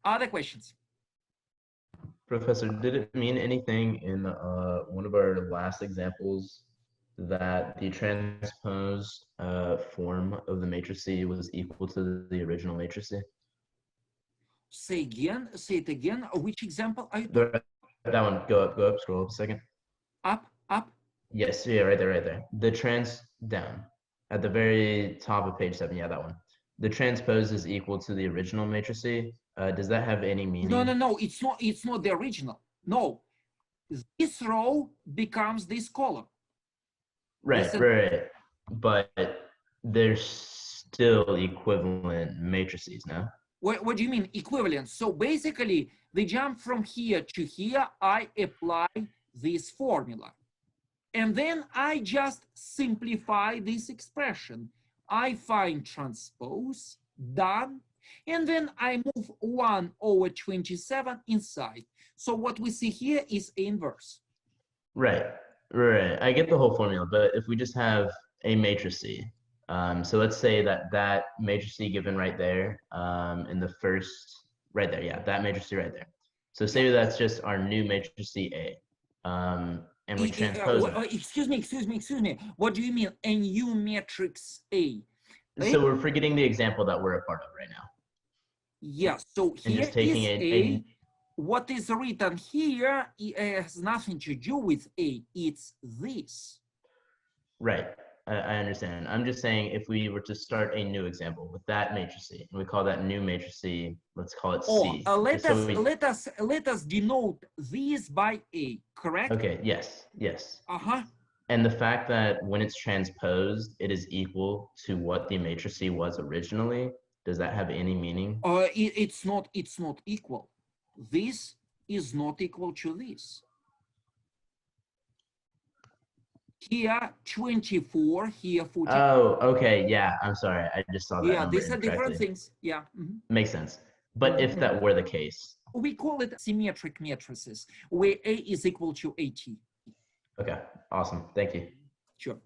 Other questions? Professor, did it mean anything in one of our last examples that the transposed form of the matrix C was equal to the original matrix C? Say it again. Which example are you The, talking? that one, go up, scroll up a second. Up. Yes, yeah, right there. The trans down at the very top of page 7. Yeah, that one. The transpose is equal to the original matrix C. Does that have any meaning? No, it's not the original. No, this row becomes this column. Right. But they're still equivalent matrices, no? What do you mean equivalent? So basically, the jump from here to here, I apply this formula. And then I just simplify this expression. I find transpose, done, and then I move 1 over 27 inside. So what we see here is inverse. Right. I get the whole formula, but if we just have a matrix C, so let's say that matrix C given right there, in the first, right there, yeah, that matrix C right there. So say that's just our new matrix C A, and we transpose that. Excuse me. What do you mean a new matrix A? So we're forgetting the example that we're a part of right now. Yes, so And here just taking is a what is written here has nothing to do with A, it's this. Right. I understand. I'm just saying if we were to start a new example with that matrix C, and we call that new matrix C, let's call it C. Let us denote this by A, correct? Okay, yes. Uh-huh. And the fact that when it's transposed, it is equal to what the matrix C was originally, does that have any meaning? It's not equal. This is not equal to this. Here 24, here 40. Oh, okay, yeah, I'm sorry. I just saw that Yeah, number these are different incorrectly. things. Yeah. Makes sense. But if that were the case. We call it symmetric matrices, where A is equal to AT. Okay, awesome. Thank you. Sure.